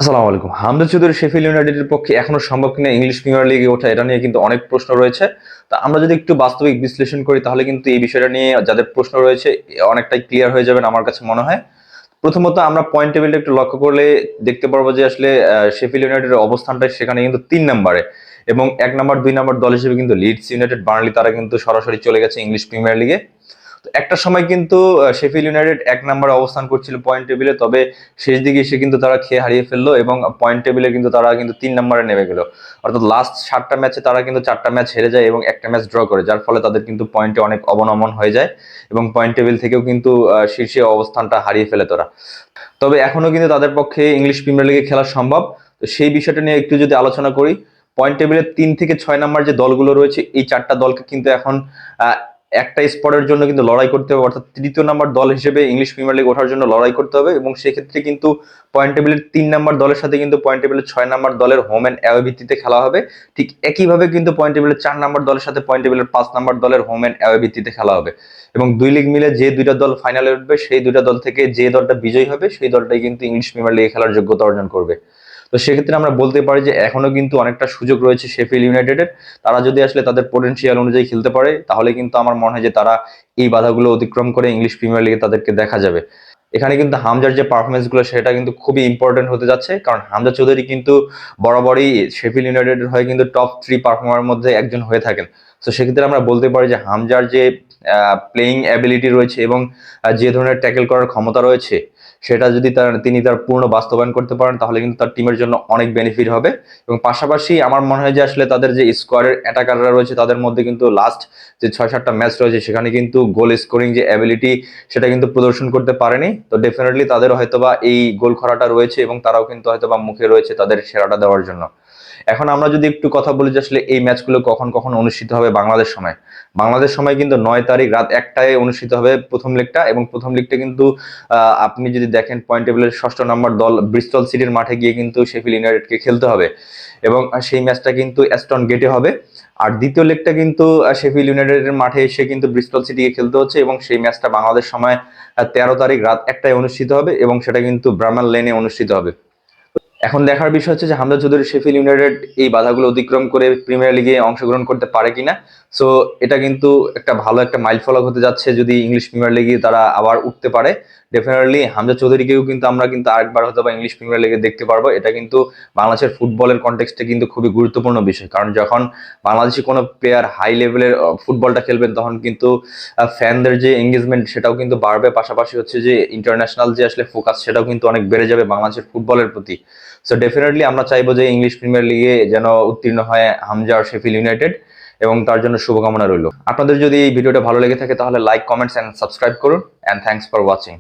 আসসালামু আলাইকুম। হামজা চৌধুরী শেফিল্ড ইউনাইটেডের পক্ষে এখনো সম্ভব কিনা ইংলিশ প্রিমিয়ার লিগে ওঠা, এটা নিয়ে কিন্তু অনেক প্রশ্ন রয়েছে। তো আমরা যদি একটু বাস্তবিক বিশ্লেষণ করি তাহলে কিন্তু এই বিষয়টা নিয়ে যাদের প্রশ্ন রয়েছে অনেকটাই ক্লিয়ার হয়ে যাবেন আমার কাছে মনে হয়। প্রথমত আমরা পয়েন্ট টেবিলটা একটু লক্ষ্য করলে দেখতে পারবো যে আসলে শেফিল্ড ইউনাইটেডের অবস্থানটা সেখানে কিন্তু 3 নম্বরে, এবং 1 নম্বর 2 নম্বর দল হিসেবে কিন্তু লিডস ইউনাইটেড, বার্নলি তারা কিন্তু সরাসরি চলে গেছে ইংলিশ প্রিমিয়ার লিগে। তো একটা সময় কিন্তু শেফিল্ড ইউনাইটেড 1 নম্বরে অবস্থান করছিল পয়েন্ট টেবিলে, তবে শেষ দিকে এসে কিন্তু তারা খেয়ে হারিয়ে ফেললো এবং পয়েন্ট টেবিলে কিন্তু তারা কিন্তু 3 নম্বরে নেমে গেল। অর্থাৎ লাস্ট 7টা ম্যাচে তারা কিন্তু 4টা ম্যাচ হেরে যায় এবং একটা ম্যাচ ড্র করে, যার ফলে তাদের কিন্তু পয়েন্টে অনেক অবনমন হয়ে যায় এবং পয়েন্ট টেবিল থেকেও কিন্তু শীর্ষে অবস্থানটা হারিয়ে ফেলে তারা। তবে এখনো কিন্তু তাদের পক্ষে ইংলিশ প্রিমিয়ার লিগে খেলা সম্ভব। তো সেই বিষয়টা নিয়ে একটু যদি আলোচনা করি, পয়েন্ট টেবিলের 3 থেকে 6 নম্বর যে দলগুলো রয়েছে এই 4টা দলকে কিন্তু এখন আহ, একটা স্পটের জন্য কিন্তু লড়াই করতে হবে, অর্থাৎ 3য় নম্বর দল হিসেবে ইংলিশ প্রিমিয়ার লিগ ওঠার জন্য লড়াই করতে হবে। এবং সেক্ষেত্রে কিন্তু পয়েন্ট টেবিলের 3 নম্বর দলের সাথে কিন্তু পয়েন্ট টেবিলের 6 নম্বর দলের হোম অ্যান্ড অ্যাওয়ে ভিত্তিতে খেলা হবে। ঠিক একইভাবে কিন্তু পয়েন্ট টেবিলের 4 নম্বর দলের সাথে পয়েন্ট টেবিলের 5 নম্বর দলের হোম অ্যান্ড অ্যাওয়ে ভিত্তিতে খেলা হবে। এবং দুই লিগ মিলে যে দুইটা দল ফাইনালে উঠবে সেই দুইটা দল থেকে যে দলটা বিজয়ী হবে সেই দলটাই কিন্তু ইংলিশ প্রিমিয়ার লিগে খেলার যোগ্যতা অর্জন করবে। তো সেক্ষেত্রে আমরা বলতে পারি যে এখনো কিন্তু অনেকটা সুযোগ রয়েছে শেফিল্ড ইউনাইটেডের। তারা যদি আসলে তাদের পোটেনশিয়াল অনুযায়ী খেলতে পারে তাহলে কিন্তু আমার মনে হয় যে তারা এই বাধাগুলো অতিক্রম করে ইংলিশ প্রিমিয়ার লিগে তাদেরকে দেখা যাবে। এখানে কিন্তু হামজার যে পারফরমেন্স গুলো সেটা কিন্তু খুবই ইম্পর্টেন্ট হতে যাচ্ছে, কারণ হামজা চৌধুরী কিন্তু বরাবরই শেফিল্ড ইউনাইটেডের হয়ে কিন্তু টপ 3 পারফর্মার মধ্যে একজন হয়ে থাকেন। তো সেক্ষেত্রে আমরা বলতে পারি যে হামজার যে প্লেইং অ্যাবিলিটি রয়েছে এবং যে ধরনের ট্যাকেল করার ক্ষমতা রয়েছে সেটা যদি তিনি তার পূর্ণ বাস্তবায়ন করতে পারেন তাহলে কিন্তু তার টিমের জন্য অনেক বেনিফিট হবে। এবং পাশাপাশি আমার মনে হয় যে আসলে তাদের যে স্কোয়াডের অ্যাটাকাররা রয়েছে তাদের মধ্যে কিন্তু লাস্ট যে 6-7টা ম্যাচ রয়েছে সেখানে কিন্তু গোল স্কোরিং যে অ্যাবিলিটি সেটা কিন্তু প্রদর্শন করতে পারেনি। তো ডেফিনেটলি তাদের হয়তোবা এই গোল খরাটা রয়েছে এবং তারাও কিন্তু হয়তোবা মুখে রয়েছে তাদের সেরাটা দেওয়ার জন্য। এখন আমরা যদি একটু কথা বলি যে আসলে এই ম্যাচগুলো কখন কখন অনুষ্ঠিত হবে বাংলাদেশ সময়। বাংলাদেশ সময় কিন্তু 9 তারিখ রাত 1টায় অনুষ্ঠিত হবে প্রথম লেগটা, এবং প্রথম লেগটা কিন্তু আপনি যদি দেখেন পয়েন্ট টেবিলের 6ষ্ঠ নম্বর দল ব্রিস্টল সিটির মাঠে গিয়ে কিন্তু শেফিল্ড ইউনাইটেডকে খেলতে হবে, এবং সেই ম্যাচটা কিন্তু অ্যাস্টন গেটে হবে। আর দ্বিতীয় লেগটা কিন্তু শেফিল্ড ইউনাইটেডের মাঠে এসে কিন্তু ব্রিস্টল সিটিকে খেলতে হচ্ছে, এবং সেই ম্যাচটা বাংলাদেশ সময় 13 তারিখ রাত 1টায় অনুষ্ঠিত হবে এবং সেটা কিন্তু ব্রামান লেনে অনুষ্ঠিত হবে। এখন দেখার বিষয় হচ্ছে যে হামজা চৌধুরী শেফিল্ড ইউনাইটেড এই বাধাগুলো অতিক্রম করে প্রিমিয়ার লিগে অংশগ্রহণ করতে পারে কিনা। সো এটা কিন্তু একটা ভালো একটা মাইলফলক হতে যাচ্ছে যদি ইংলিশ প্রিমিয়ার লিগে তারা আবার উঠতে পারে। ডেফিনেটলি হামজা চৌধুরীকেও কিন্তু আমরা কিন্তু আরেকবার হয়তো বা ইংলিশ প্রিমিয়ার লিগে দেখতে পারবো। এটা কিন্তু বাংলাদেশের ফুটবলের কনটেক্সটে কিন্তু খুবই গুরুত্বপূর্ণ বিষয়, কারণ যখন বাংলাদেশি কোনো প্লেয়ার হাই লেভেলের ফুটবলটা খেলবেন তখন কিন্তু ফ্যানদের যে এঙ্গেজমেন্ট সেটাও কিন্তু বাড়বে, পাশাপাশি হচ্ছে যে ইন্টারন্যাশনাল যে আসলে ফোকাস সেটাও কিন্তু অনেক বেড়ে যাবে বাংলাদেশের ফুটবলের প্রতি। সো ডেফিনেটলি আমরা চাইবো যে ইংলিশ প্রিমিয়ার লিগে যেন উত্তীর্ণ হয় হামজা আর শেফিল্ড ইউনাইটেড, এবং তার জন্য শুভকামনা রইল। আপনাদের যদি এই ভিডিওটা ভালো লেগে থাকে তাহলে লাইক, কমেন্টস এন্ড সাবস্ক্রাইব করুন, এন্ড থ্যাঙ্কস ফর ওয়াচিং।